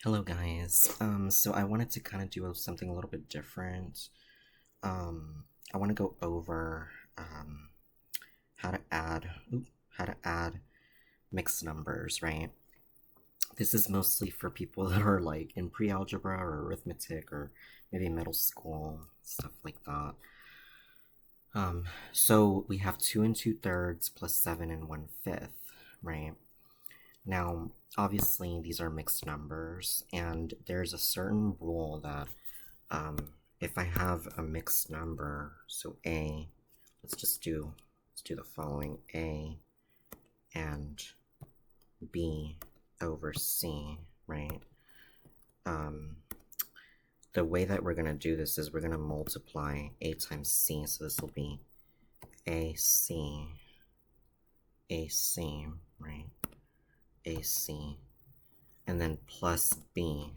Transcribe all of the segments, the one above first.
Hello guys. So I wanted to kind of do something a little bit different. I want to go over how to add how to add mixed numbers, right? This is mostly for people that are like in pre-algebra or arithmetic or maybe middle school, stuff like that. So we have 2 and 2/3 plus 7 and 1/5, right? Now, obviously, these are mixed numbers, and there's a certain rule that if I have a mixed number, so A, let's do the following: A and B over C, right? The way that we're going to do this is we're going to multiply A times C, so this will be AC, AC, right? AC, and then plus B,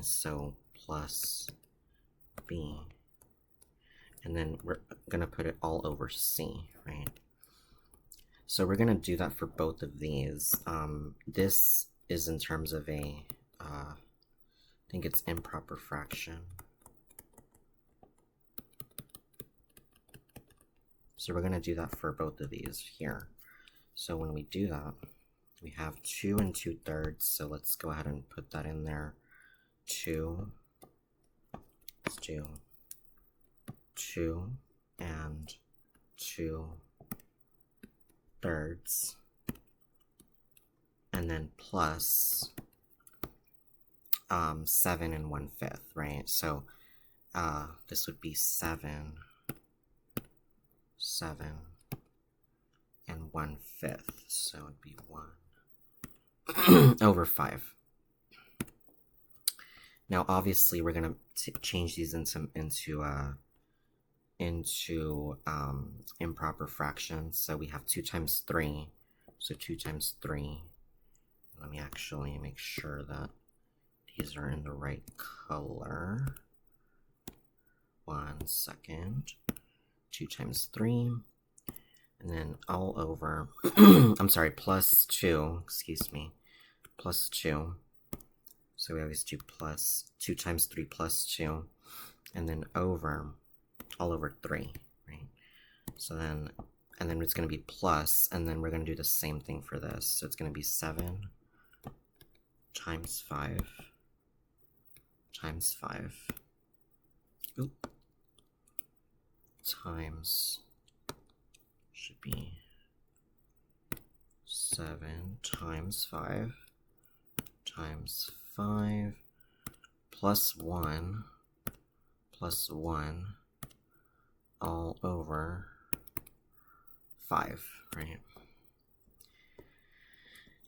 so plus B, and then we're gonna put it all over C, right? So we're gonna do that for both of these. This is in terms of a, I think it's improper fraction. So we're gonna do that for both of these here. So when we do that, we have 2 and 2/3, so let's go ahead and put that in there. 2, let's do 2 and 2/3, and then plus 7 and 1/5, right? So this would be 7 and 1/5, so it'd be 1 over 5. Now, obviously, we're gonna change these into improper fractions. So we have 2 times 3, so 2 times 3. Let me actually make sure that these are in the right color. 1 second. 2 times 3, and then all over, I'm sorry, plus 2, excuse me, plus 2. So we always do plus 2 times 3 plus 2, and then over, all over 3, right? So then, and then it's going to be plus, and then we're going to do the same thing for this. So it's going to be 7 times 5 times 5. Oop. Times, should be 7 times 5 times 5 plus 1 all over 5, right?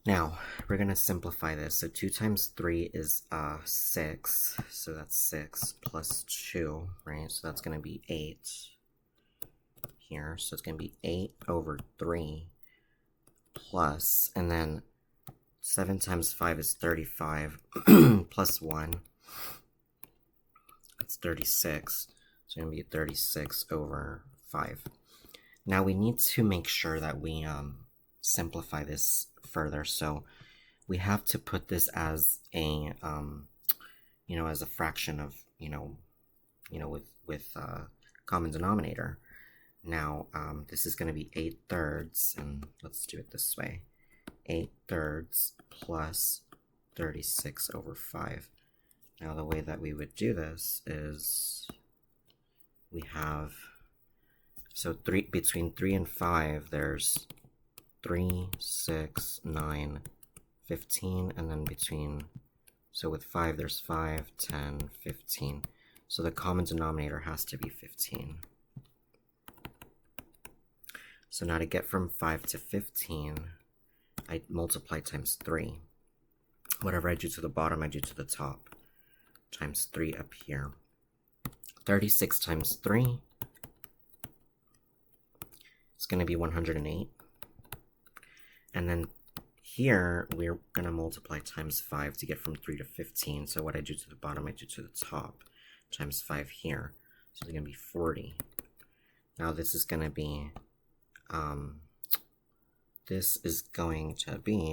Now, we're going to simplify this. So 2 times 3 is 6, so that's 6 plus 2, right? So that's going to be 8 here. So it's going to be 8 over 3 plus, and then 7 times 5 is 35 plus 1. That's 36. So it's going to be 36 over 5. Now we need to make sure that we simplify this further. So we have to put this as a as a fraction of with common denominator. Now this is going to be 8/3, and let's do it this way: 8/3 plus 36 over 5. Now the way that we would do this is we have, so between 3 and 5 there's 3, 6, 9, 15, and then so with 5 there's 5, 10, 15. So the common denominator has to be 15. So now to get from 5 to 15, I multiply times 3. Whatever I do to the bottom, I do to the top, times 3 up here. 36 times 3 is going to be 108. And then here, we're going to multiply times 5 to get from 3 to 15. So what I do to the bottom, I do to the top, times 5 here. So it's going to be 40. Now this is going to be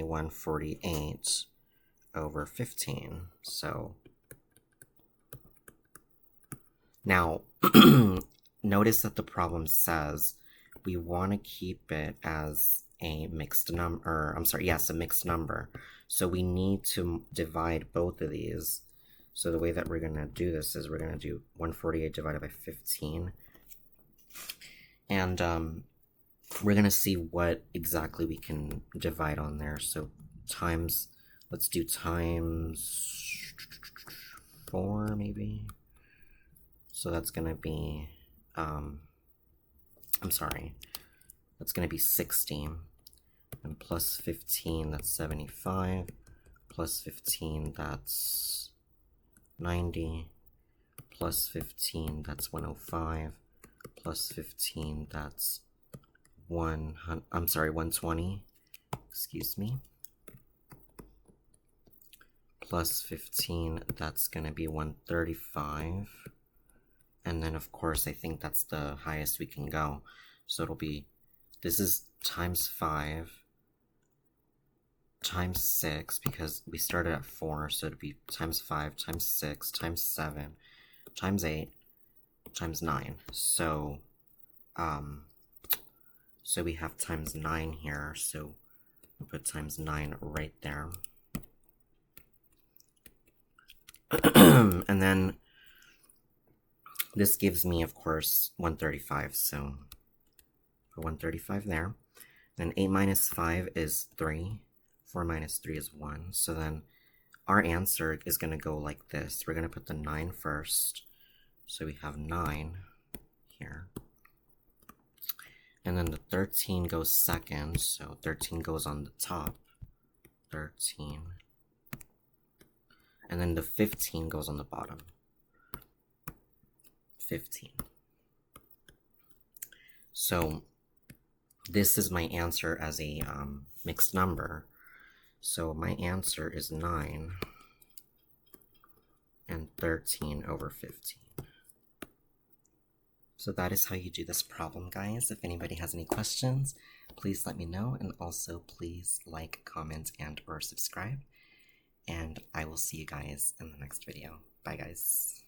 148 over 15. So now notice that the problem says we want to keep it as a mixed number, a mixed number. So we need to divide both of these. So the way that we're going to do this is we're going to do 148 divided by 15. And we're going to see what exactly we can divide on there. So times, let's do times 4 maybe. So that's going to be, that's going to be 60. And plus 15, that's 75. Plus 15, that's 90. Plus 15, that's 105. Plus 15, that's 120. Excuse me. Plus 15, that's going to be 135. And then, of course, I think that's the highest we can go. So it'll be, this is times 5 times 6, because we started at 4, so it'd be times 5 times 6 times 7 times 8 times 9. So so we have times 9 here, so we'll put times 9 right there. And then this gives me, of course, 135, so put 135 there. Then 8 minus 5 is 3. 4 minus 3 is 1. So then our answer is going to go like this. We're going to put the 9 first. So we have 9 here. And then the 13 goes second. So 13 goes on the top. 13. And then the 15 goes on the bottom. 15. So this is my answer as a mixed number. So my answer is 9 and 13 over 15. So that is how you do this problem, guys. If anybody has any questions, please let me know. And also please like, comment, and or subscribe. And I will see you guys in the next video. Bye, guys.